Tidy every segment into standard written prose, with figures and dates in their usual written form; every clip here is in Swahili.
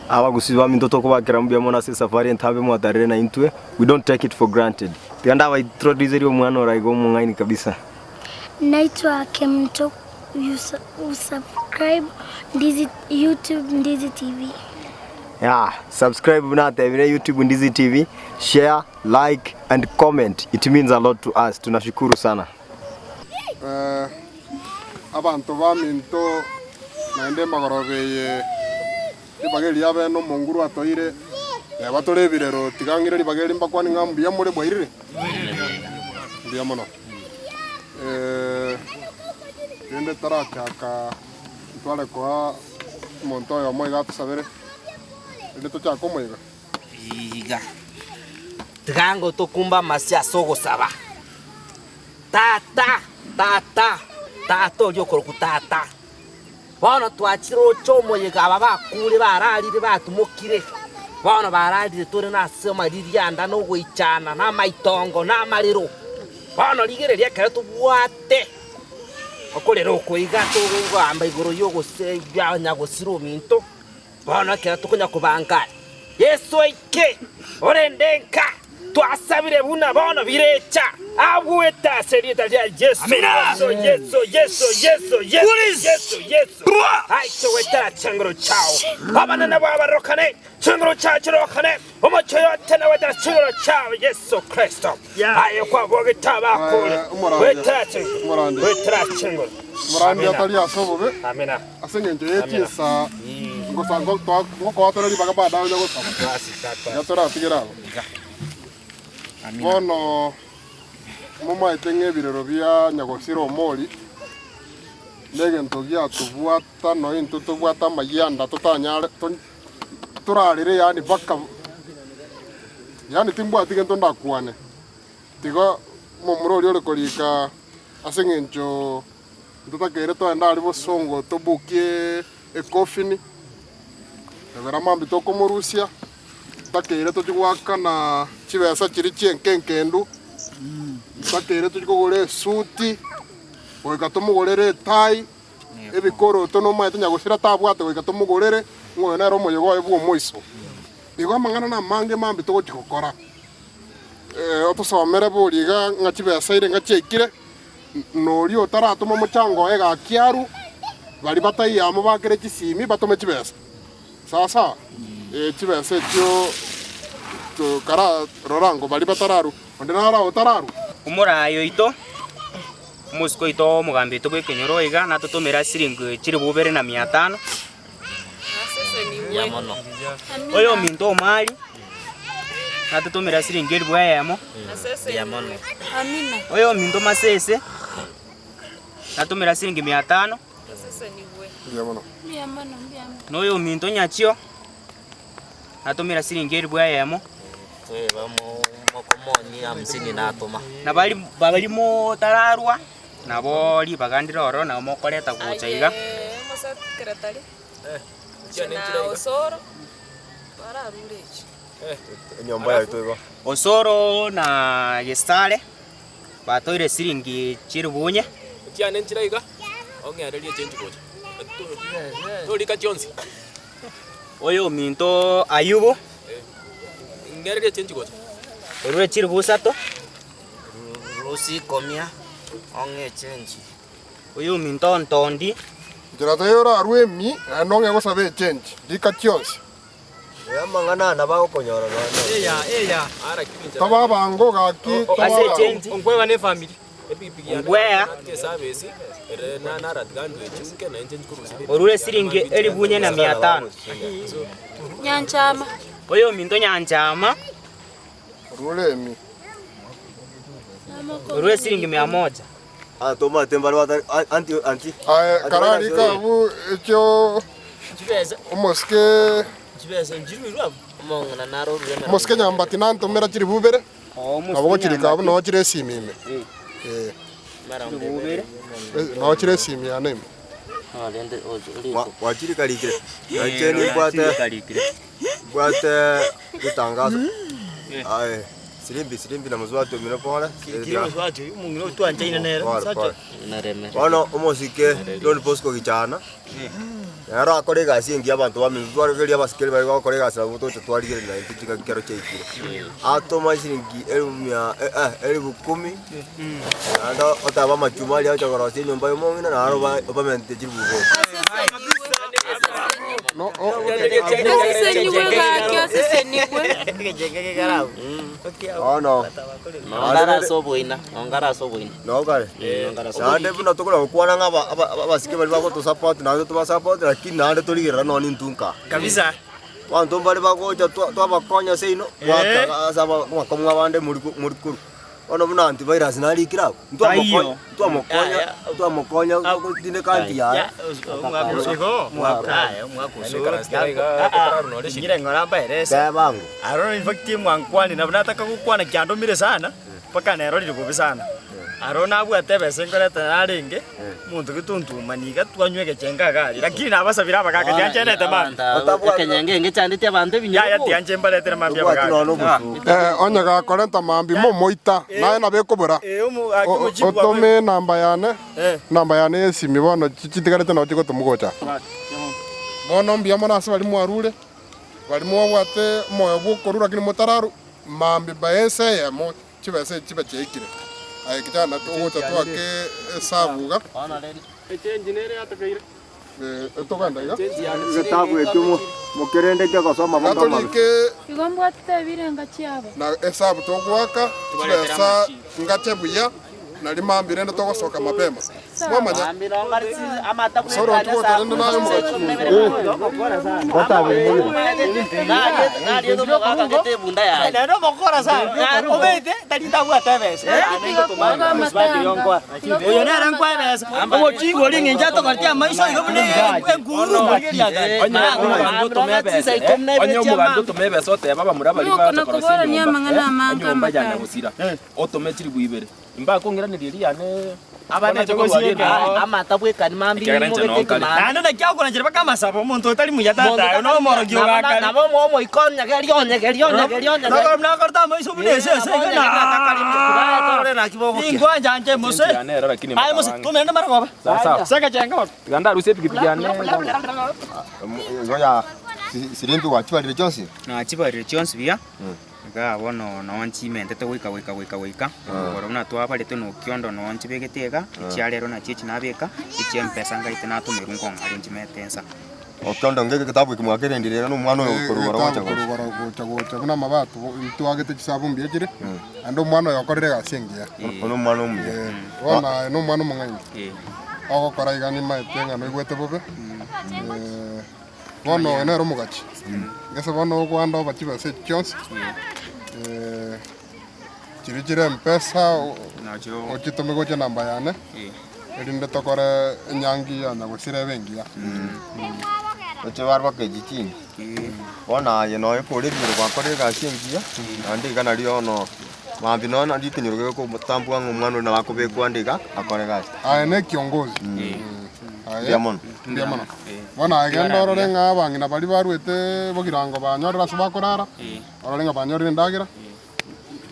abagusiba minto ko bakira mbya mona se safari ntabe mwatarire na intwe. We don't take it for granted. Tianda wa introduce rio mwana oraigo mungaini kabisa. Naitwa Kemto. Subscribe Ndizi YouTube Ndizi TV. Yeah, subscribe na YouTube Ndizi TV, share, like and comment. It means a lot to us. Tunashukuru sana. Abantu baminto naende magorobeye ibageli yabe no monguru atoire ya batorebire ro tigangire libageli mbakwani ngambu ya muri bwairire ndiya mono ende tarachaka twale kwa monto ya moiga tusabere ende to chako moiga iga tigango tokumba masia sogo saba tato yokoro kutata bana twachiro chomo yega babakure bararire batumukire bana bararire tore na sema ririanda no gwichana na maitongo na mariro bana ligereria kare tubwate okorero kuiga tugamba iguru yogo se byanya gusiro minto bana kare tukunya kubanga Yesu ike orendenka twasabire buna bana birecha abweta serieta ya Yesu Yesu aito weta changro chao abana na baba rokane changro chao rokane omocho yote na weta changro chao Yesu Kristo ayo kwa bogeta bakule weta changro murandi atali asobobe amina asengenje yetisa ngosango ko atali bagaba dawo nyago sabo yatora tigera bono mama etenge birero bya nyagosiro moli lege ntogia tubwata no into tubwata mayanda tutanyare turarire yani baka yani timbwa tigento ndakwane tigo momurori ole kolika asengenjo tutakere to enda ali bosongo tobukie ekofini ebera mambi tokomorusia takere to twaka na chibesa chiri chenkenkendu takere to kugore suti oika tomugorere tai ebikoro tono mai tanya gusira tabwate oika tomugorere ngona ro moyo goye bwo moiso igo mangana na mange mambi to gukora otosomere buriga ngachibesa ire ngachekire nori otaratuma muchango ega kiaru bali batai amo bakere kisimi batome chibesa sasa chibesa cyo to kara rorango bali batararu ondinara otararu umurayo ito musko ito mugambe to bwekenyoro iga na tutumira siringo chiri bubere na 500 ya mono oyo minto mali na tutumira siringo eri bwayamo ya mono amina oyo minto masese na tutumira siringo 500 ya mono noyo minto nyachio na tutumira siringo eri bwayamo bamo mokomoni 50 na atoma na bali mo tararwa na boli bagandira oro na mokoreta guchaiga mosa keratari na osoro bararurechi Nyomba ya itoigo. osoro na gestale batoire siringi chirubunye tiane nchiraiga ongererie change gocha tolika chonsi oyo minto ayubu ngererie change gocha orwe chirubusato rusi komia onge change oyo minto ntondi jirata yora arwemi anonge gosabe change dikachionsi Ya mangana na ba okonyora no. eya ara kivinja taba bango gaki ase change ongweba ne family Ngwea kesabesi na naratgandu echimuke na change kurusi orwe siringi eribunye na 500 nyanchama oyo minto nyanchama rulemi orwe siringi 100 Toma temba wata anti. karari kabu echo omoske chibesa njiru rwabo mongana naro rwema moske nyambati nanto mera chiri bubere abo chiri kabu no chiri simime mara bubere no chiri simi aneme lende Wachiri kalikire. Yacheni bwate kutangaza. Ai silimbi na mzwato minapona. kile mzwato mungino tu anjaina nero sacho nareme Wano omosike Don Bosco kichana. Yaro akore gasi ngi abantu bamizwargeria basikeli bari bakore gasi abo twarigire na intika kero cheikire atoma shiringi 10,000 anda otaba machumali acha gorose nyumba yomongina na aro bamente chibugo no oh no Ongara soboina no kare ande buna tokora kwana ngaba basikeli bari bako to support na to support lakini nande toligira no ni ntunka kabisa wantu bari bako twabakonya seino waka saba makomwa bande muri kuru ono buna antivirus nalikira twamokonya kutinde kanti ya ngire ngora mbaeresa bangu aro infecti mwankwani na nataka kukwana kyandomire sana paka nero likubi sana aro nabwate bese ngorete naringe muntu gituntumaniga twanywege chenga gari lakini nabasabira bakaka cyancenete man kenyenge ngechandite abantu binya ya tianje mbalete mambia bakaka onya ga korenta mambi moita nae na bekobora otome namba yane esimi bono chitigarete no chiko tumugocha bono mbia mona ase bali mwarure bali mwabwate moyo bukorura kini motararu mambi baese yemo chibese chibechekire ay kitana to gocha to ake sabuga engineer atakaire etoganda iga getabu etumo mukerende kya gosoma mama igomba tutebirenga chiabo na esabu to gwaka chibesa ngache buya na limambire ndo togosoka mapema mwamanya soro tu tendo nayo abana chokosiye amata bwekani mambi nando nakyakona chiri bakamasabo muntu utali muyatata no moro gyogaka nabo momo ikonya gerionye nakorta maiso bunese ingwanja anje mose ai mose tumende maragoba saka chenga ganda rusi pikipiki ane ngoya sirimbi wachibarire Johnson na chibarire Johnson bia ga bono no nchimente to wika oro na twa bale to no kiondo no nchibegetiega ichiarero na chichi nabeka ichiempesa ngaite na to merungo ngari nchimetensa okiondo ngeke kitabu kimwakerendire no mwana oyo korugora gocha buna mabatu twagete chisabu mbiekire ando mwana oyo korire gasengia ono mwana omuye ona no mwana mung'aini ogokora igani maetenga no igwete bobe bono enero mugachi ngese bono kwando bachibase chons chirichire mpesa ochitome gocha namba yane erinde tokore nyangi ya nagosire bengia oche barba kejichini bona ye no ekore biro bakore gasengia andi kana rio no mambi no na ndikinyuruge ko mutambwa ngumwana na bakobe kwandika akore gasi ane kiongozi Diamond bona agenda ororenga bangina bali barwete bogirango banyorera subakorara ororenga banyorera ndagira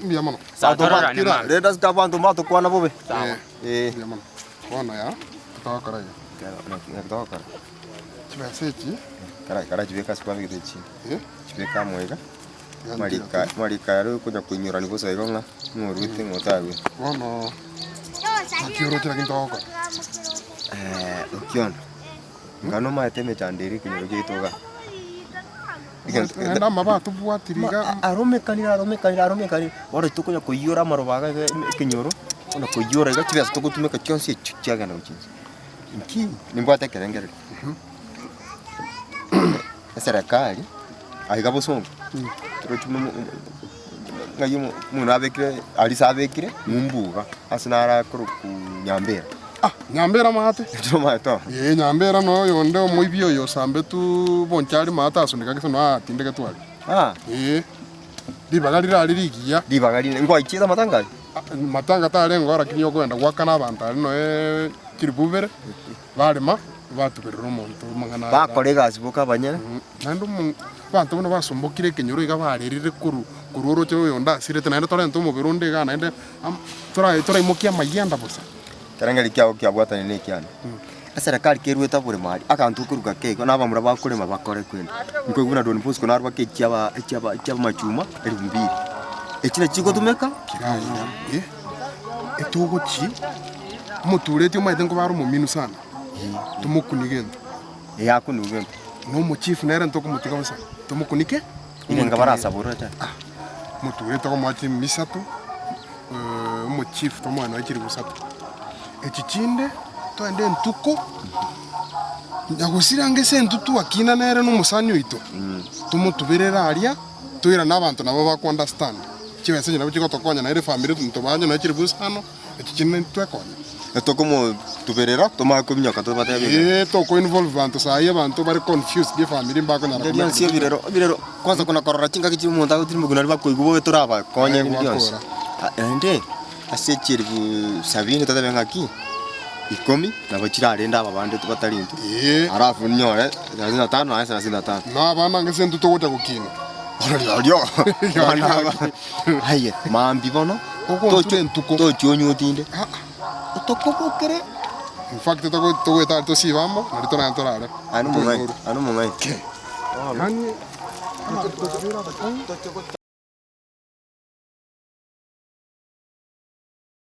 Diamond satorana reda skabantu mato kwana bobe Diamond bona ya tutokora ya tutokora chimesechi kara chibeka sikwabi gitechi chibeka mwega marika yaro kuja kunyura ni bosa igonga ngorute ngotawe bona akioro chira kintoko ukiona ngano mateme chandiri kinyoro gitoga enda mabatu bwatiriga aromekani ora tukonya kuyora marobaga kinyoro ona kuyora ga chibesa tukutumeka chonsi chiaga na uchinzi nki nimbwate kerengere serikali aiga songo turochume ngayo muna abekire alisabekire mumbuga asinara kuru nyambera nyambera mate tomato nyambera no yonde omoibio yo sambe tu bonchari mata asunika kisono atindeke twali dibagalira alirigia dibagalira ngo ichira matanga tale ngora kinyo kwenda gwakana abantu ali no kiribubere barima batubirira omuntu mangana bakorega sibuka banyere nando bantu bono basombokire kinyoro iga barerire kururo cyo yonda sirete nando tore nto mubirundi ga nande tora imokia mayanda bosa karangari kyao kyabwatani ne kyane serikali kerweta bure mari akantu kuruka keko nabamura bakurema bakore kwenda niko guna Don Bosco narwa kekiaba machuma 2000 ekina chiko tumeka kiraya etogochi muturete maite ngo baro muminu sana tumukunigenda yakunugenda no mu chief nera ntoko mutiga basa tumukunike irenga barasa burata muturete ko mwati misatu mu chief to mwana akiri busatu ekichinde twende ntuko nyagusira ngese ntutu akina nere no musanyo ito tumutubirera aria twira nabantu nabo bako understand kiwese nyina bukiko tokonya na ire family tumutobanya na kiri busano ekichinde twekonya etokomo tuberera tomakomyaka tobatebe toko involve bantu saye bantu bari confused die family mbako nyara ndio sio birero kwanza kuna korora chinga kichi umuntu agutiri muguna bakoigubo turaba konye byose ende asechiri 70 tatabenga ki 10 na bachira arenda ababande tubatarintu arafu nyore 35 na 35 na bana ngese ntuto gocha gukina Olio. Haye, mambi bono. Tocho nyotinde. Tokopokere. In fact, to estar to si vamos, ahorita no entrará. Anu momento. Hani